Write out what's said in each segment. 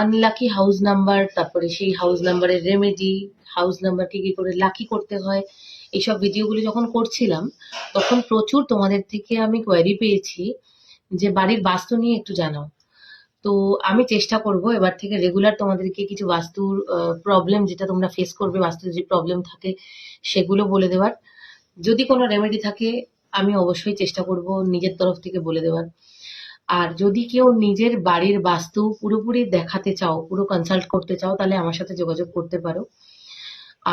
Unlucky house number, তারপরে সেই house নাম্বারের রেমেডি, হাউস নাম্বারকে কি করে লাকি করতে হয়, এইসব ভিডিওগুলো যখন করছিলাম তখন প্রচুর তোমাদের থেকে আমি কোয়েরি পেয়েছি যে বাড়ির বাস্তু নিয়ে একটু জানাও। তো আমি চেষ্টা করব এবার থেকে রেগুলার তোমাদেরকে কিছু বাস্তুর প্রবলেম, যেটা তোমরা ফেস করবে, বাস্তুর যে প্রবলেম থাকে সেগুলো বলে দেওয়ার। যদি কোনো রেমেডি থাকে আমি অবশ্যই চেষ্টা করব নিজের তরফ থেকে বলে দেওয়ার। আর যদি কেউ নিজের বাড়ির বাস্তু পুরোপুরি দেখাতে চাও, পুরো কনসাল্ট করতে চাও, তাহলে আমার সাথে যোগাযোগ করতে পারো।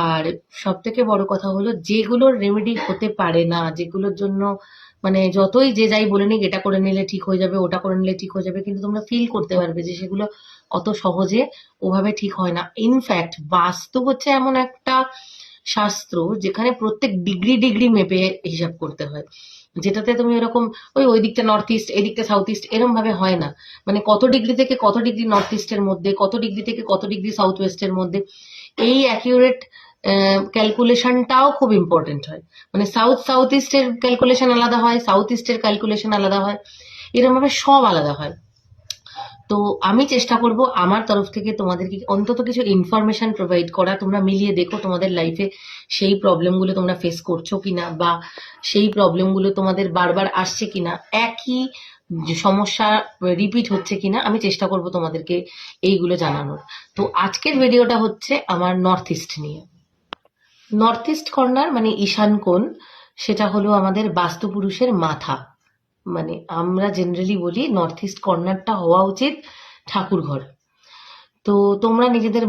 আর সব থেকে বড় কথা হলো, যেগুলোর রেমেডি হতে পারে না, যেগুলোর জন্য মানে যতই যে যাই বলে নিক এটা করে নিলে ঠিক হয়ে যাবে, ওটা করে নিলে ঠিক হয়ে যাবে, কিন্তু তোমরা ফিল করতে পারবে যে সেগুলো অত সহজে ওভাবে ঠিক হয় না। ইনফ্যাক্ট বাস্তু হচ্ছে এমন একটা শাস্ত্র যেখানে প্রত্যেক ডিগ্রি ডিগ্রি মেপে হিসাব করতে হয়, যেটাতে তুমি এরকম ওই দিকটা নর্থ ইস্ট, এদিকটা সাউথ ইস্ট এরম ভাবে হয় না। মানে কত ডিগ্রি থেকে কত ডিগ্রি নর্থ ইস্টের মধ্যে, কত ডিগ্রি থেকে কত ডিগ্রি সাউথ ওয়েস্টের মধ্যে, এই অ্যাকিউরেট ক্যালকুলেশনটাও খুব ইম্পর্টেন্ট হয়। মানে সাউথ ইস্টের ক্যালকুলেশন আলাদা হয়, সাউথ ইস্টের ক্যালকুলেশন আলাদা হয়, এরকম ভাবে সব আলাদা হয়। তো আমি চেষ্টা করব আমার তরফ থেকে তোমাদেরকে অন্তত কিছু ইনফরমেশন প্রোভাইড করা। তোমরা মিলিয়ে দেখো তোমাদের লাইফে সেই প্রবলেমগুলো তোমরা ফেস করছো কিনা, বা সেই প্রবলেমগুলো তোমাদের বারবার আসছে কিনা, একই সমস্যা রিপিট হচ্ছে কিনা, আমি চেষ্টা করব তোমাদেরকে এইগুলো জানানোর। তো আজকের ভিডিওটা হচ্ছে আমার নর্থ ইস্ট নিয়ে। নর্থ ইস্ট কর্নার মানে ঈশান কোণ, সেটা হলো আমাদের বাস্তু পুরুষের মাথা। মানে আমরা জেনারেলি বলি নর্থ ইস্ট কর্নারটা হওয়া উচিত ঠাকুর ঘর। তো তোমরা নিজেদের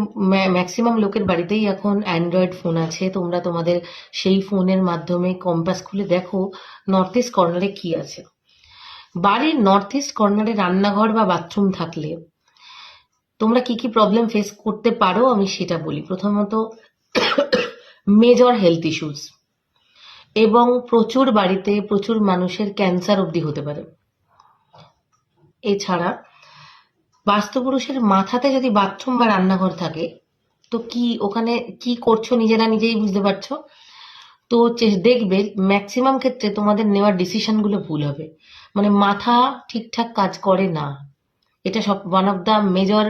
ম্যাক্সিমাম লোকের বাড়িতেই এখন অ্যান্ড্রয়েড ফোন আছে, তোমরা তোমাদের সেই ফোনের মাধ্যমে কম্পাস খুলে দেখো নর্থ ইস্ট কর্নারে কি আছে। বাড়ির নর্থ ইস্ট কর্নারে রান্নাঘর বা বাথরুম থাকলে তোমরা কি কি প্রবলেম ফেস করতে পারো আমি সেটা বলি। প্রথমত, মেজর হেলথ ইস্যুস, এবং প্রচুর বাড়িতে প্রচুর মানুষের ক্যান্সার অবধি হতে পারে। এছাড়া বাস্তুপুরুষের মাথাতে যদি বাথরুম বা রান্নাঘর থাকে, তো কি ওখানে কি করছো নিজেরা নিজেই বুঝতে পারছো। তো দেখবে ম্যাক্সিমাম ক্ষেত্রে তোমাদের নেওয়ার ডিসিশন গুলো ভুল হবে। মানে মাথা ঠিকঠাক কাজ করে না, এটা সব one of the major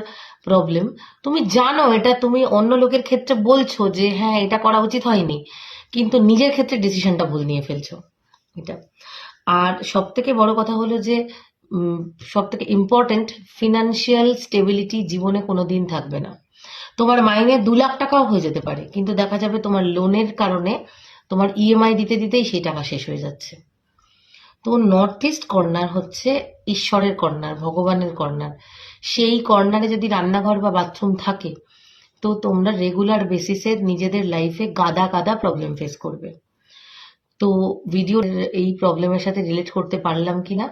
problem. তুমি জানো এটা, তুমি অন্য লোকের ক্ষেত্রে বলছো যে হ্যাঁ এটা করা উচিত হয়নি, কিন্তু নিজের ক্ষেত্রে ডিসিশনটা ভুল নিয়ে ফেলছো, এটা। আর সব থেকে বড় কথা হলো যে সব থেকে ইম্পর্টেন্ট, ফিনান্সিয়াল স্টেবিলিটি জীবনে কোনোদিন থাকবে না। তোমার মাইনে 2 লাখ টাকাও হয়ে যেতে পারে, কিন্তু দেখা যাবে তোমার লোনের কারণে তোমার ইএমআই দিতে দিতেই সেই টাকা শেষ হয়ে যাচ্ছে। তো নর্থ ইস্ট কর্নার হচ্ছে ঈশ্বরের কর্নার, ভগবানের কর্নার। সেই কর্নারে যদি রান্নাঘর বা বাথরুম থাকে, তো তোমরা রেগুলার বেসিসে নিজেদের লাইফে গাদা গাদা প্রবলেম ফেস করবে। তো ভিডিও এই প্রবলেমের সাথে রিলেট করতে পারলাম কিনা